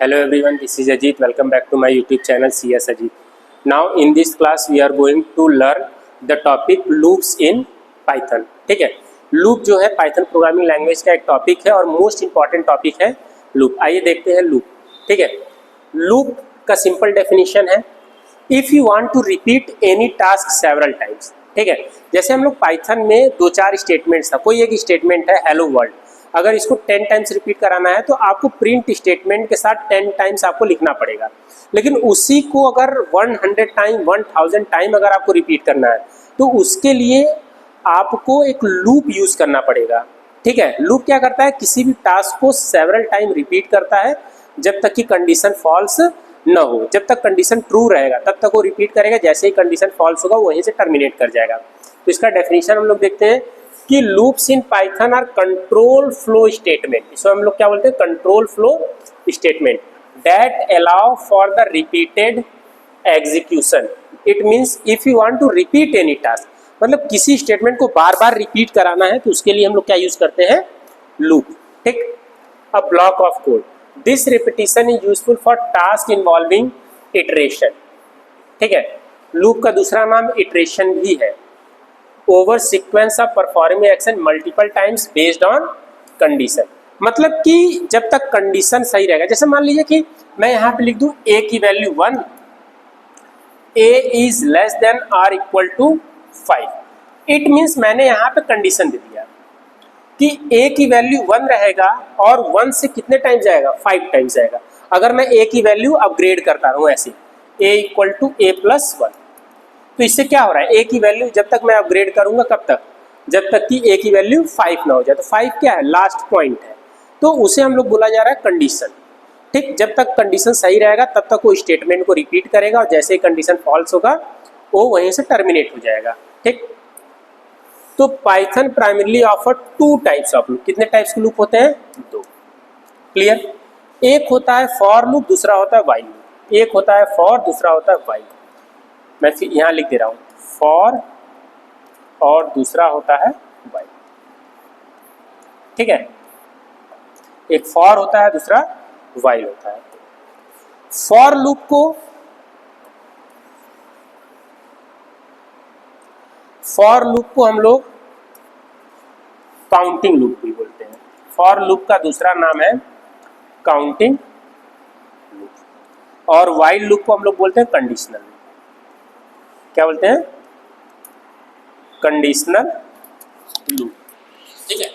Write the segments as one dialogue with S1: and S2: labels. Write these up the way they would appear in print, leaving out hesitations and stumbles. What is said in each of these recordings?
S1: Hello everyone, this is Ajit. Welcome back to my YouTube channel CS Ajit. Now in this class we are going to learn the topic loops in Python. ठीक है, loop जो है Python programming language का एक topic है और most important topic है loop. आइए देखते हैं लूप. ठीक है, लूप का सिंपल डेफिनेशन है if you want to repeat any task several times. ठीक है, जैसे हम लोग पाइथन में 2-4 स्टेटमेंट्स था, कोई एक स्टेटमेंट है हेलो वर्ल्ड, अगर इसको 10 टाइम्स रिपीट कराना है तो आपको प्रिंट स्टेटमेंट के साथ 10 टाइम्स आपको लिखना पड़ेगा. लेकिन उसी को अगर 100 टाइम 1000 टाइम अगर आपको रिपीट करना है तो उसके लिए आपको एक लूप यूज़ करना पड़ेगा. ठीक है, लूप क्या करता है, किसी भी टास्क को सेवरल टाइम रिपीट करता है जब तक कि कंडीशन फॉल्स न हो. जब तक कंडीशन ट्रू रहेगा तब तक वो रिपीट करेगा, जैसे ही कंडीशन फॉल्स होगा वहीं से टर्मिनेट कर जाएगा. तो इसका डेफिनेशन हम लोग देखते हैं कि loops in Python are control flow statement. इसको हम लोग क्या बोलते हैं, control flow statement that allow for the repeated execution. It means if you want to repeat any task, मतलब किसी स्टेटमेंट को बार बार रिपीट कराना है तो उसके लिए हम लोग क्या यूज करते हैं, लूप. ठीक, a block of code. This repetition is useful for task involving iteration. ठीक है, लूप का दूसरा नाम इटरेशन भी है. Over sequence of performing action multiple times based on condition. मतलब कि जब तक कंडीशन सही रहेगा, जैसे मान लीजिए कि मैं यहाँ पे लिख दूँ ए की value 1, a is less than or equal to 5. It means मैंने यहाँ पे कंडीशन दे दिया कि ए की वैल्यू 1 रहेगा और 1 से कितने टाइम्स जाएगा, 5 टाइम्स जाएगा. अगर मैं ए की वैल्यू अपग्रेड करता हूँ ऐसे ए इक्वल टू ए प्लस 1, तो इससे क्या हो रहा है, ए की वैल्यू जब तक मैं अपग्रेड करूंगा कब तक, जब तक कि ए की वैल्यू 5 ना हो जाए. तो 5 क्या है, लास्ट पॉइंट है, तो उसे हम लोग बोला जा रहा है कंडीशन. ठीक, जब तक कंडीशन सही रहेगा तब तक वो स्टेटमेंट को रिपीट करेगा और जैसे ही कंडीशन फॉल्स होगा वो वहीं से टर्मिनेट हो जाएगा. ठीक, तो Python primarily offer 2 types of loop. कितने टाइप्स के लूप होते हैं, 2. क्लियर. एक होता है फॉर लूप, दूसरा होता है व्हाइल लूप. एक होता है फॉर, दूसरा होता है व्हाइल. मैं फिर यहाँ लिख दे रहा हूँ फॉर और दूसरा होता है व्हाइल. ठीक है, एक फॉर होता है, दूसरा व्हाइल होता है. फॉर लूप को हम लोग काउंटिंग लूप भी बोलते हैं. फॉर लूप का दूसरा नाम है काउंटिंग लूप. और व्हाइल लूप को हम लोग बोलते हैं कंडीशनल लूप. क्या बोलते हैं, कंडीशनल लूप. ठीक है,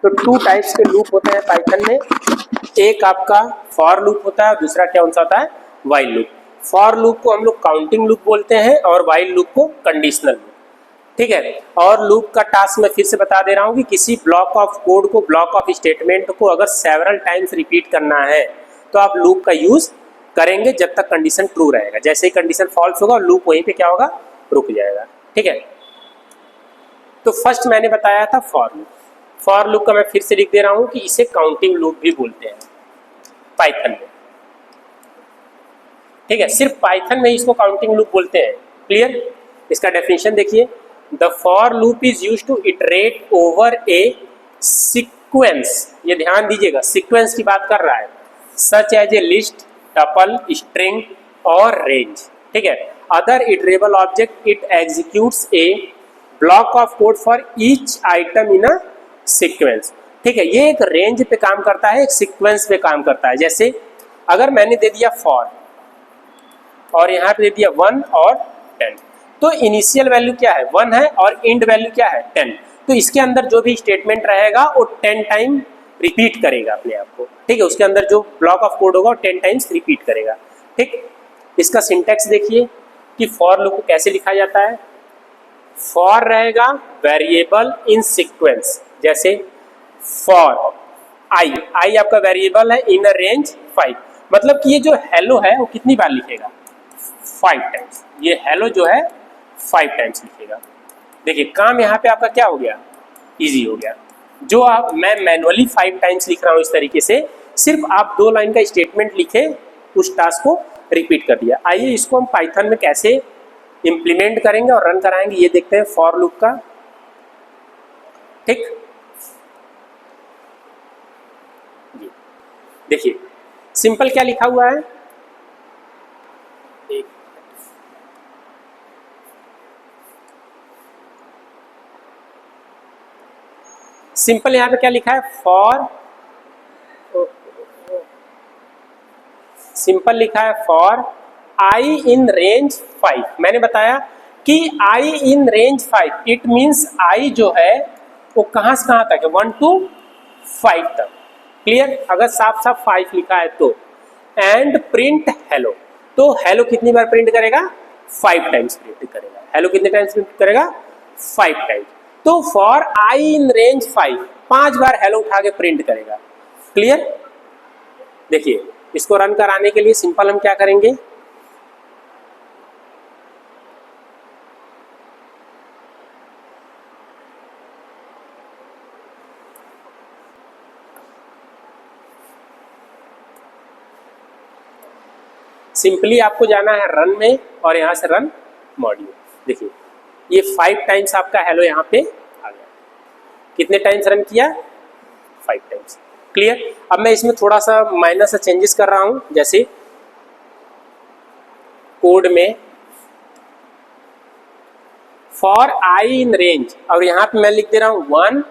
S1: तो 2 टाइप्स के लूप होते हैं पाइथन में. एक आपका फॉर लूप होता है, दूसरा क्या होता है, व्हाइल लूप. फॉर लूप को हम लोग काउंटिंग लूप बोलते हैं और व्हाइल लूप को कंडीशनल लूप. ठीक है, और लूप का टास्क मैं फिर से बता दे रहा हूँ कि किसी ब्लॉक ऑफ कोड को, ब्लॉक ऑफ स्टेटमेंट को अगर सेवरल टाइम्स रिपीट करना है तो आप लूप का यूज करेंगे जब तक कंडीशन ट्रू रहेगा. जैसे ही कंडीशन फॉल्स होगा लूप वहीं पे क्या होगा, रुक जाएगा. ठीक है, तो फर्स्ट मैंने बताया था फॉर लूप. फॉर लूप का मैं फिर से लिख दे रहा हूँ कि इसे काउंटिंग लूप भी बोलते हैं पाइथन में. ठीक है, सिर्फ पाइथन में इसको काउंटिंग लूप बोलते हैं. क्लियर. इसका डेफिनेशन देखिए, the for loop is used to iterate over a sequence. ये ध्यान दीजिएगा, सीक्वेंस की बात कर रहा है. Such as a list, tuple, string और रेंज. ठीक है, other iterable object. It executes a block of code for each item in a sequence. ठीक है, ये एक रेंज पे काम करता है, एक सीक्वेंस पे काम करता है. जैसे अगर मैंने दे दिया फॉर और यहाँ पे दे दिया 1 और 10, तो इनिशियल वैल्यू क्या है, 1 है और एंड वैल्यू क्या है, 10. तो इसके अंदर जो भी स्टेटमेंट रहेगा वो 10 टाइम रिपीट करेगा अपने आप को. ठीक है, उसके अंदर जो ब्लॉक ऑफ कोड होगा वो 10 टाइम्स रिपीट करेगा. ठीक, इसका सिंटैक्स देखिए कि फॉर लूप को कैसे लिखा जाता है. फॉर रहेगा वेरिएबल इन सीक्वेंस. जैसे फॉर आई आपका वेरिएबल है इन अ रेंज 5. मतलब कि ये जो हेलो है वो कितनी बार लिखेगा, 5 टाइम्स. ये हेलो जो है 5 टाइम्स लिखेगा. देखिए काम यहाँ पे आपका क्या हो गया, इजी हो गया. जो आप मैं मैनुअली 5 टाइम्स लिख रहा हूँ इस तरीके से, सिर्फ आप 2 लाइन का स्टेटमेंट लिखे, उस टास्क को रिपीट कर दिया. आइए इसको हम पाइथन में कैसे इम्प्लीमेंट करेंगे और रन कराएंगे ये देखते हैं. फॉर लूप का ठीक। जी देखिए सिंपल क्या लिखा हुआ है, सिंपल यहां पे क्या लिखा है, फॉर, सिंपल लिखा है फॉर आई इन रेंज 5। मैंने बताया कि I in range 5 it means I जो है वो कहां से कहां तक है, 1 to 5 तक। क्लियर, अगर साफ साफ 5 लिखा है तो, एंड प्रिंट हेलो, तो हेलो कितनी बार प्रिंट करेगा, 5 टाइम्स प्रिंट करेगा। हेलो कितने टाइम्स प्रिंट करेगा, 5 टाइम्स। तो for I in range 5 bar hello उठा के प्रिंट करेगा। क्लियर, देखिए इसको रन कराने के लिए सिंपल हम क्या करेंगे, सिंपली आपको जाना है रन में और यहां से रन मॉड्यूल। देखिए ये 5 टाइम्स आपका हेलो यहाँ पे आ गया। कितने टाइम्स रन किया, 5 टाइम्स। क्लियर, अब मैं इसमें थोड़ा सा माइनर सा चेंजेस कर रहा हूं, जैसे कोड में फॉर आई इन रेंज, और यहां पे मैं लिख दे रहा हूं 1,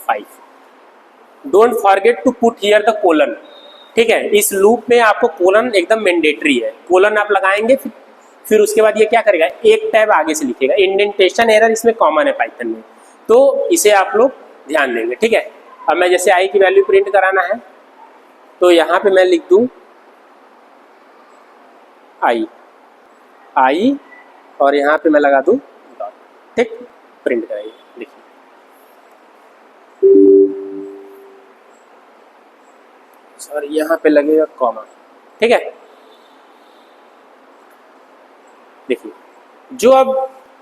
S1: 5। Don't forget to put here the colon. ठीक है, इस लूप में आपको कोलन एकदम मैंडेटरी है, कोलन आप लगाएंगे फिर उसके बाद ये क्या करेगा, एक टैब आगे से लिखेगा। इंडेंटेशन एरर इसमें कॉमन है पाइथन में, तो इसे आप लोग ध्यान देंगे। ठीक है, अब मैं जैसे आई की वैल्यू प्रिंट कराना है तो यहाँ पे मैं लिख दूं आई और यहाँ पे मैं लगा दूं डॉट। ठीक, प्रिंट कराइए, देखिए सर यहाँ पे लगेगा कॉमा। ठीक है, देखिए जो अब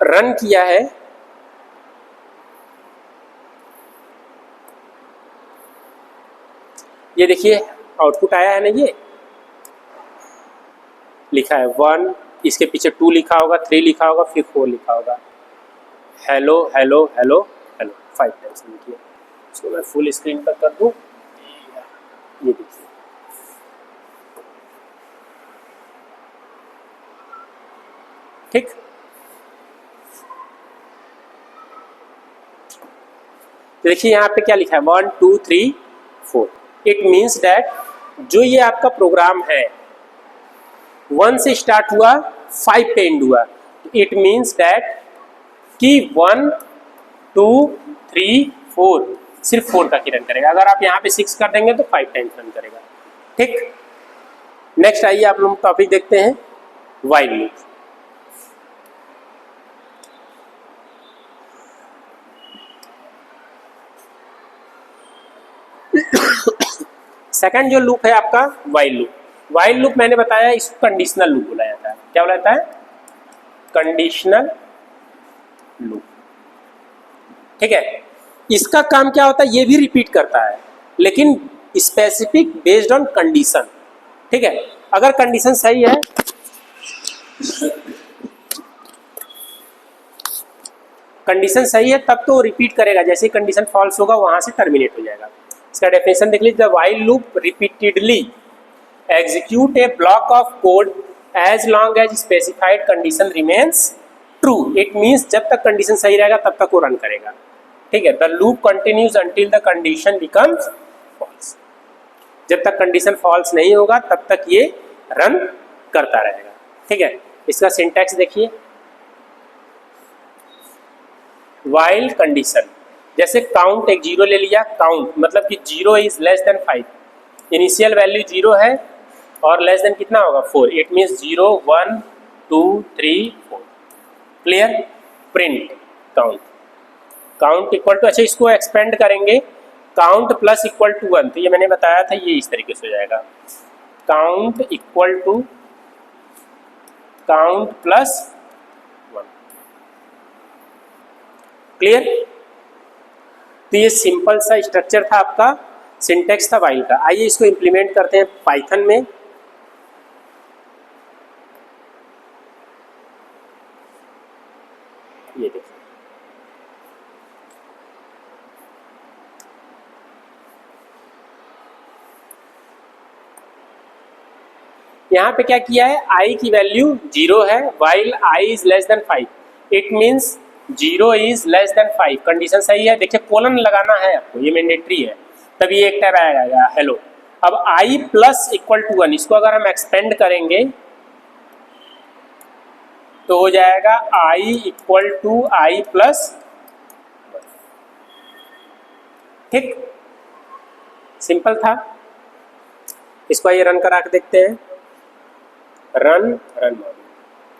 S1: रन किया है ये देखिए आउटपुट आया है ना, ये लिखा है 1, इसके पीछे 2 लिखा होगा, 3 लिखा होगा, फिर 4 लिखा होगा। Hello hello hello hello 5 times लिखिए। इसको मैं फुल स्क्रीन पर कर दूं, ये देखिए ठीक। देखिए यहाँ पे क्या लिखा है 1 2 3 4। इट मीन्स दैट जो ये आपका प्रोग्राम है 1 से स्टार्ट हुआ 5 पे एंड हुआ, इट मीन्स दैट कि 1 2 3 4 सिर्फ 4 तक ही रन करेगा। अगर आप यहाँ पे 6 कर देंगे तो 5 टाइम्स रन करेगा। ठीक, नेक्स्ट आइए आप लोग टॉपिक देखते हैं, व्हाइल लूप। सेकंड जो लूप है आपका व्हाइल लूप। व्हाइल लूप मैंने बताया इसको कंडीशनल लूप बोला जाता है। क्या बोला जाता है, कंडीशनल लूप। ठीक है, इसका काम क्या होता है, ये भी रिपीट करता है लेकिन स्पेसिफिक बेस्ड ऑन कंडीशन। ठीक है, अगर कंडीशन सही है, कंडीशन सही है तब तो रिपीट करेगा, जैसे कंडीशन फॉल्स होगा वहां से टर्मिनेट हो जाएगा। इसका डेफिनेशन देख लीजिए, while loop repeatedly execute a block of code as long as specified condition remains true. It means जब तक कंडीशन सही रहेगा तब तक वो रन करेगा। ठीक है, the loop continues until the condition becomes false. जब तक कंडीशन फॉल्स नहीं होगा तब तक ये रन करता रहेगा। ठीक है, इसका सिंटैक्स देखिए, व्हाइल कंडीशन, जैसे काउंट एक 0 ले लिया, काउंट मतलब कि 0 is less than 5, initial value 0 है और लेस देन कितना होगा 4, it means 0 1 2 3 4। Clear, print count, count equal to, अच्छा इसको एक्सपेंड करेंगे, काउंट प्लस इक्वल टू 1, तो ये मैंने बताया था ये इस तरीके से हो जाएगा, count equal to count plus 1। Clear, तो ये सिंपल सा स्ट्रक्चर था आपका, सिंटेक्स था व्हाइल का। आइए इसको इंप्लीमेंट करते हैं पाइथन में। ये देखिए यहाँ पे क्या किया है, i की वैल्यू 0 है while i is less than 5, it means 0 is less than 5। Condition सही है। देखिए कोलन लगाना है आपको, ये मैंडेटरी है, तभी एक टाइप आएगा हेलो। अब i प्लस इक्वल टू 1, इसको अगर हम एक्सपेंड करेंगे तो हो जाएगा i equal to i plus, ठीक, सिंपल था। इसको ये रन करा के देखते हैं, रन मॉड्यूल,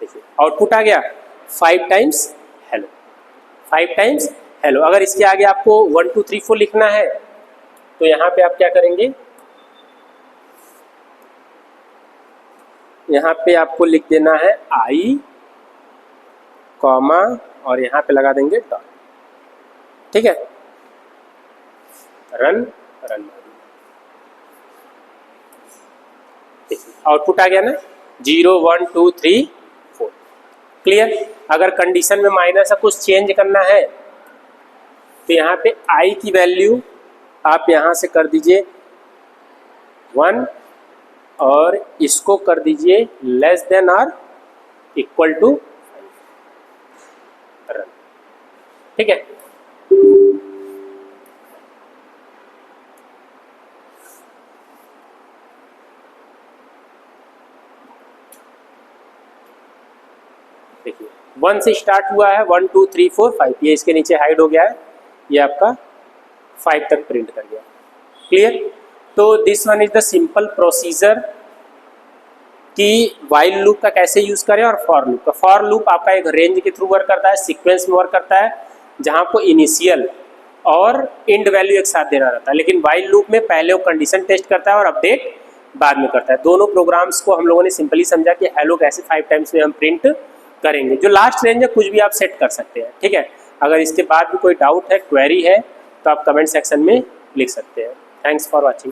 S1: देखिए आउटपुट आ गया 5 टाइम्स हेलो, 5 टाइम्स हेलो। अगर इसके आगे आपको 1 2 3 4 लिखना है तो यहाँ पे आप क्या करेंगे, यहाँ पे आपको लिख देना है i कॉमा और यहाँ पे लगा देंगे डॉट, ठीक है। रन मॉड्यूल, आउटपुट आ गया ना 0 1 2 3 4, क्लियर। अगर कंडीशन में माइनस कुछ चेंज करना है तो यहाँ पे i की वैल्यू आप यहाँ से कर दीजिए 1 और इसको कर दीजिए लेस देन और इक्वल टू 5, रन, ठीक है। देखिए 1 से स्टार्ट हुआ है, 1 2 3 4 5, ये इसके नीचे हाइड हो गया है, ये आपका 5 तक प्रिंट कर गया, क्लियर। तो this one is the simple procedure कि वाइल लूप का कैसे यूज करें और फॉर लूप का। फॉर लूप आपका एक रेंज के थ्रू वर्क करता है, सीक्वेंस में वर्क करता है, जहां आपको इनिशियल और एंड वैल्यू एक साथ देना रहता है, लेकिन वाइल लूप में पहले वो कंडीशन टेस्ट करता है और अपडेट बाद में करता है। दोनों प्रोग्राम्स को हम लोगों ने सिंपली समझा कि हेलो कैसे 5 टाइम्स में हम प्रिंट करेंगे। जो लास्ट रेंज है कुछ भी आप सेट कर सकते हैं, ठीक है। अगर इसके बाद भी कोई डाउट है, क्वेरी है, तो आप कमेंट सेक्शन में लिख सकते हैं। Thanks for watching.